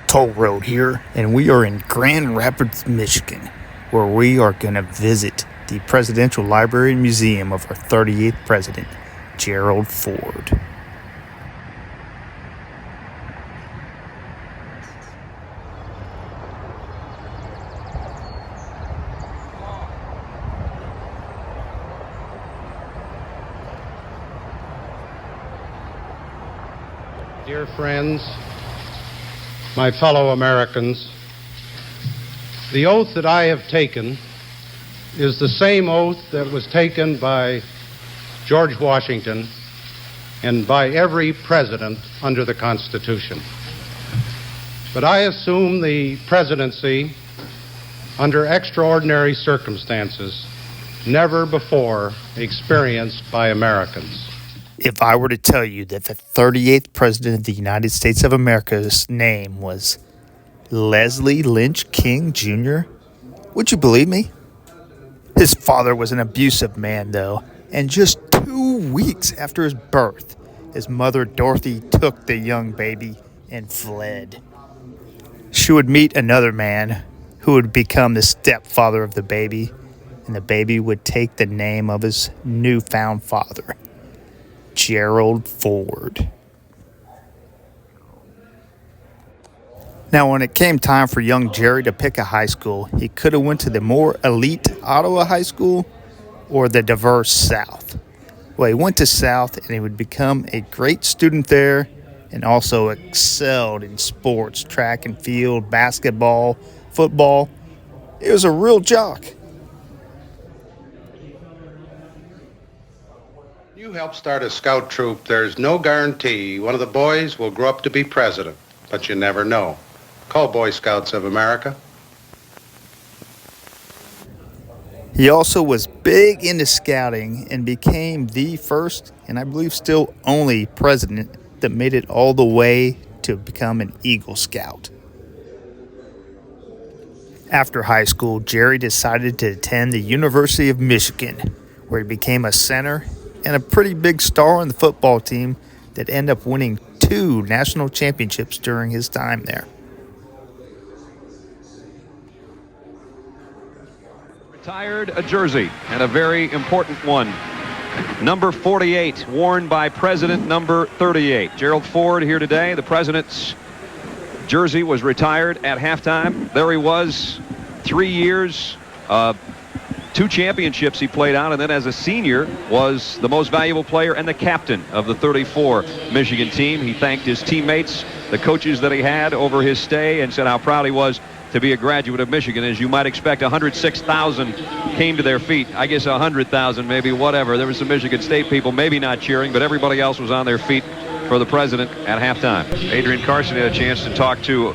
Toll Road here, and we are in Grand Rapids, Michigan, where we are going to visit the Presidential Library and Museum of our 38th President, Gerald Ford. Dear friends, my fellow Americans, the oath that I have taken is the same oath that was taken by George Washington and by every president under the Constitution. But I assume the presidency under extraordinary circumstances never before experienced by Americans. If I were to tell you that the 38th President of the United States of America's name was Leslie Lynch King Jr., would you believe me? His father was an abusive man, though, and just 2 weeks after his birth, his mother Dorothy took the young baby and fled. She would meet another man who would become the stepfather of the baby, and the baby would take the name of his newfound father, Gerald Ford. Now, when it came time for young Jerry to pick a high school, he could have went to the more elite Ottawa High School or the diverse South. Well, he went to South, and he would become a great student there and also excelled in sports, track and field, basketball, football. He was a real jock. You help start a scout troop, there's no guarantee one of the boys will grow up to be president, but you never know. Call Boy Scouts of America. He also was big into scouting and became the first, and I believe still only, president that made it all the way to become an Eagle Scout. After high school, Jerry decided to attend the University of Michigan, where he became a center and a pretty big star on the football team that ended up winning 2 national championships during his time there. Retired a jersey, and a very important one. Number 48, worn by President number 38. Gerald Ford here today. The president's jersey was retired at halftime. There he was, 3 years, 2 championships he played on, and then as a senior was the most valuable player and the captain of the 34 Michigan team. He thanked his teammates, the coaches that he had over his stay, and said how proud he was to be a graduate of Michigan. As you might expect, 106,000 came to their feet. I guess 100,000, maybe, whatever. There were some Michigan State people maybe not cheering, but everybody else was on their feet for the president at halftime. Adrian Carson had a chance to talk to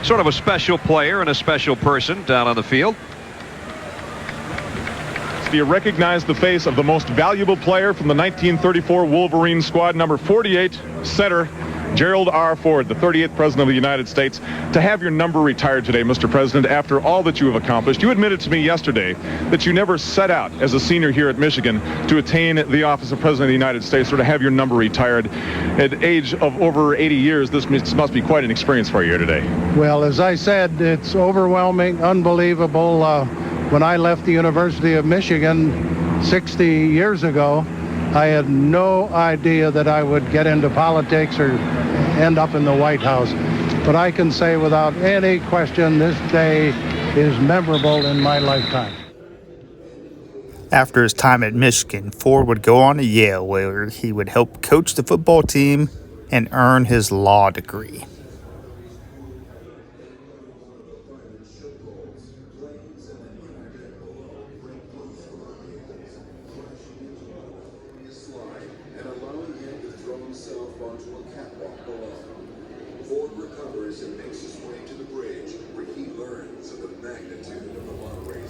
sort of a special player and a special person down on the field. Do you recognize the face of the most valuable player from the 1934 Wolverine squad, number 48, center Gerald R. Ford, the 38th President of the United States? To have your number retired today, Mr. President, after all that you have accomplished, you admitted to me yesterday that you never set out as a senior here at Michigan to attain the office of President of the United States, or to have your number retired. At the age of over 80 years, this must be quite an experience for you here today. Well, as I said, it's overwhelming, unbelievable. When I left the University of Michigan 60 years ago, I had no idea that I would get into politics or end up in the White House. But I can say without any question, this day is memorable in my lifetime. After his time at Michigan, Ford would go on to Yale, where he would help coach the football team and earn his law degree.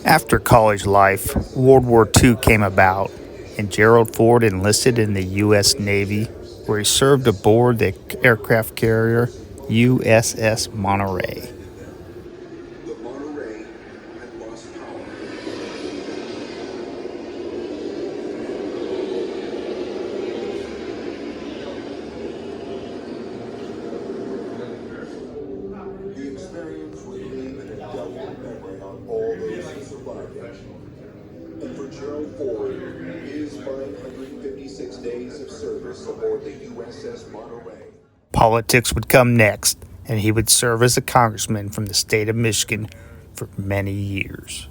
After college life, World War II came about, and Gerald Ford enlisted in the U.S. Navy, where he served aboard the aircraft carrier USS Monterey. The Politics would come next, and he would serve as a congressman from the state of Michigan for many years.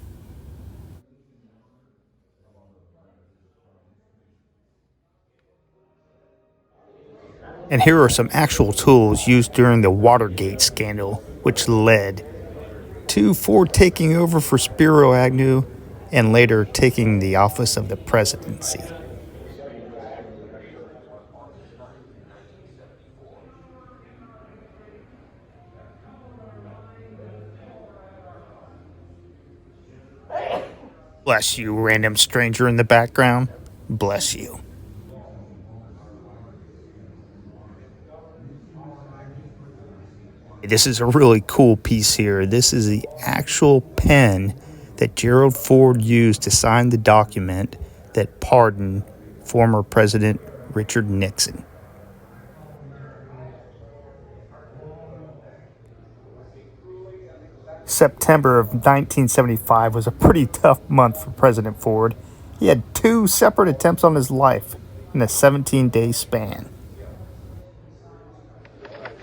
And here are some actual tools used during the Watergate scandal, which led to Ford taking over for Spiro Agnew and later taking the office of the presidency. Bless you, random stranger in the background. Bless you. This is a really cool piece here. This is the actual pen that Gerald Ford used to sign the document that pardoned former President Richard Nixon. September of 1975 was a pretty tough month for President Ford. He had 2 separate attempts on his life in a 17-day span.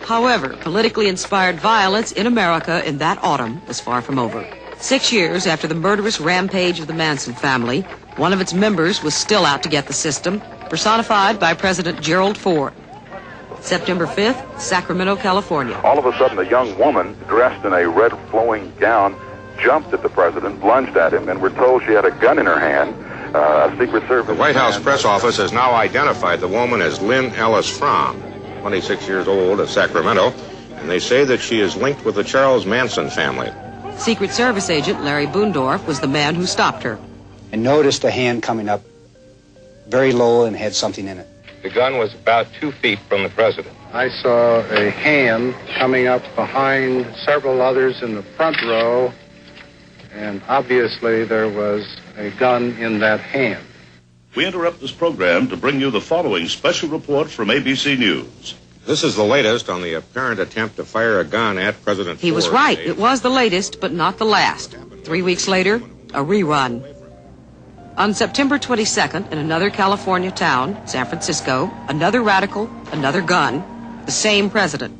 However, politically inspired violence in America in that autumn was far from over. 6 years after the murderous rampage of the Manson family, one of its members was still out to get the system, personified by President Gerald Ford. September 5th, Sacramento, California. All of a sudden, a young woman dressed in a red flowing gown jumped at the president, lunged at him, and we're told she had a gun in her hand. A Secret Service. The White House press office has now identified the woman as Lynn Ellis Fromm, 26 years old, of Sacramento, and they say that she is linked with the Charles Manson family. Secret Service agent Larry Boondorf was the man who stopped her. I noticed a hand coming up very low and had something in it. The gun was about 2 feet from the president. I saw a hand coming up behind several others in the front row, and obviously there was a gun in that hand. We interrupt this program to bring you the following special report from ABC News. This is the latest on the apparent attempt to fire a gun at President Ford. He was right. It was the latest, but not the last. 3 weeks later, a rerun. On September 22nd, in another California town, San Francisco, another radical, another gun, the same president.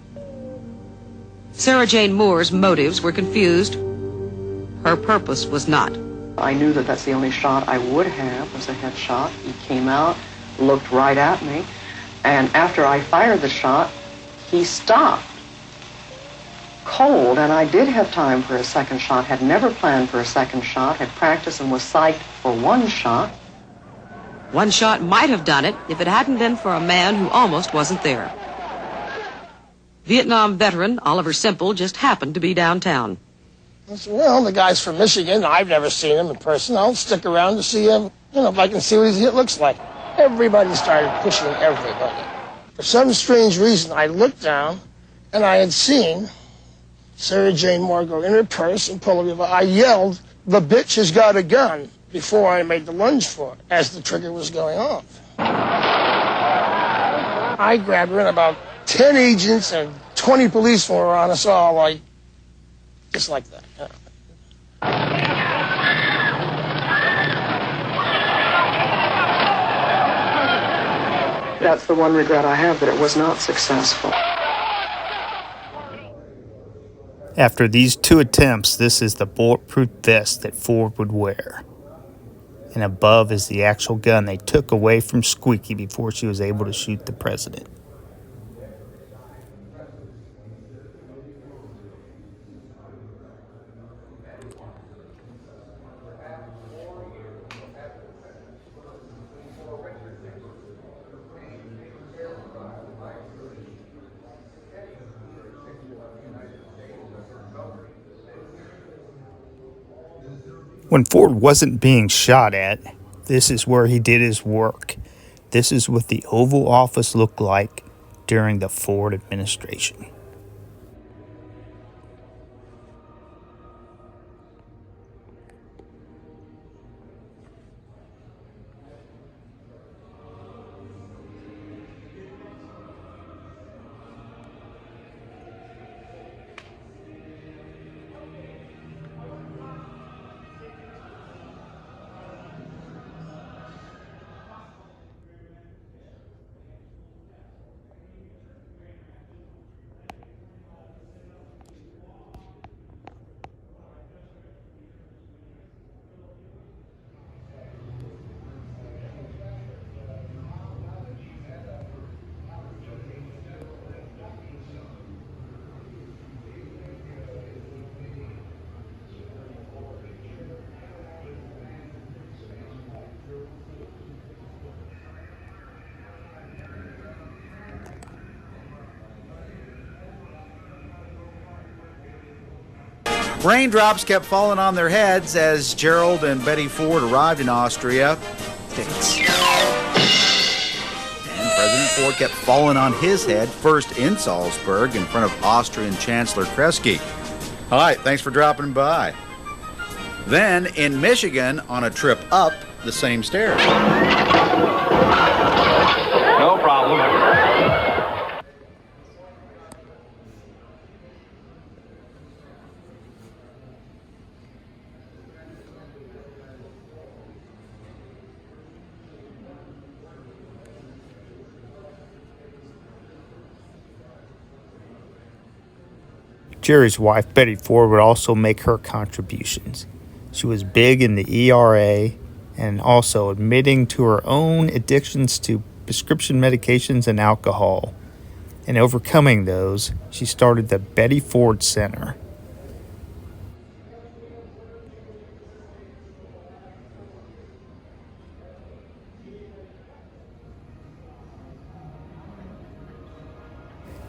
Sarah Jane Moore's motives were confused. Her purpose was not. I knew that that's the only shot I would have was a headshot. He came out, looked right at me, and after I fired the shot, he stopped. Cold, and I did have time for a second shot, had never planned for a second shot, had practiced and was psyched for one shot. One shot might have done it if it hadn't been for a man who almost wasn't there. Vietnam veteran Oliver Semple just happened to be downtown. I said, well, the guy's from Michigan. I've never seen him in person. I'll stick around to see him, if I can see what he looks like. Everybody started pushing everybody. For some strange reason, I looked down, and I had seen Sarah Jane Moore go in her purse and pull a revolver. I yelled, "The bitch has got a gun," before I made the lunge for it, as the trigger was going off. I grabbed her, and about 10 agents and 20 policemen were on us all, just like that. That's the one regret I have, that it was not successful. After these 2 attempts, this is the bulletproof vest that Ford would wear. And above is the actual gun they took away from Squeaky before she was able to shoot the president. When Ford wasn't being shot at, this is where he did his work. This is what the Oval Office looked like during the Ford administration. Raindrops kept falling on their heads as Gerald and Betty Ford arrived in Austria. And President Ford kept falling on his head, first in Salzburg in front of Austrian Chancellor Kreisky. Hi, thanks for dropping by. Then in Michigan on a trip up the same stairs. No problem. Jerry's wife, Betty Ford, would also make her contributions. She was big in the ERA and also admitting to her own addictions to prescription medications and alcohol. And overcoming those, she started the Betty Ford Center.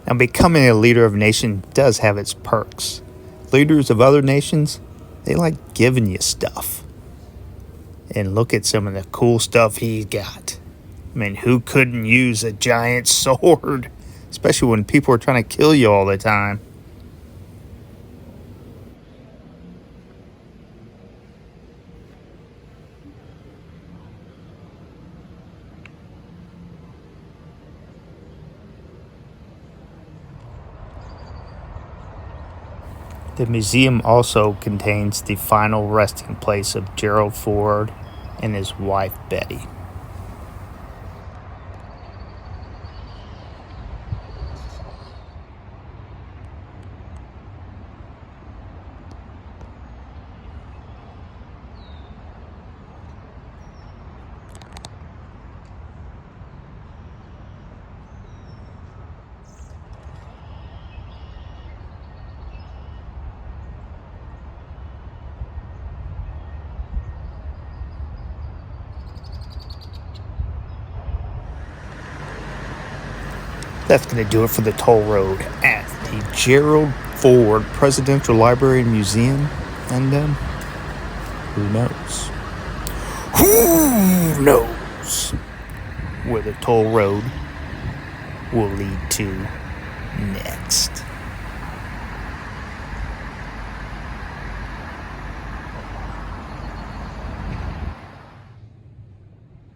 Now, becoming a leader of a nation does have its perks. Leaders of other nations, they like giving you stuff. And look at some of the cool stuff he's got. I mean, who couldn't use a giant sword? Especially when people are trying to kill you all the time. The museum also contains the final resting place of Gerald Ford and his wife, Betty. That's going to do it for the toll road at the Gerald Ford Presidential Library and Museum. And, who knows? Who knows where the toll road will lead to next?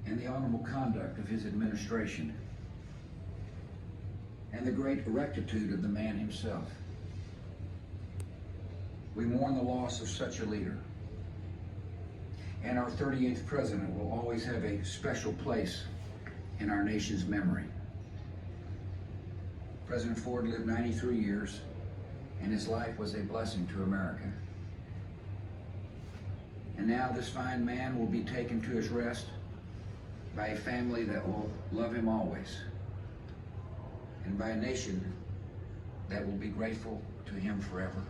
And the honorable conduct of his administration, and the great rectitude of the man himself. We mourn the loss of such a leader, and our 38th president will always have a special place in our nation's memory. President Ford lived 93 years, and his life was a blessing to America. And now this fine man will be taken to his rest by a family that will love him always, and by a nation that will be grateful to him forever.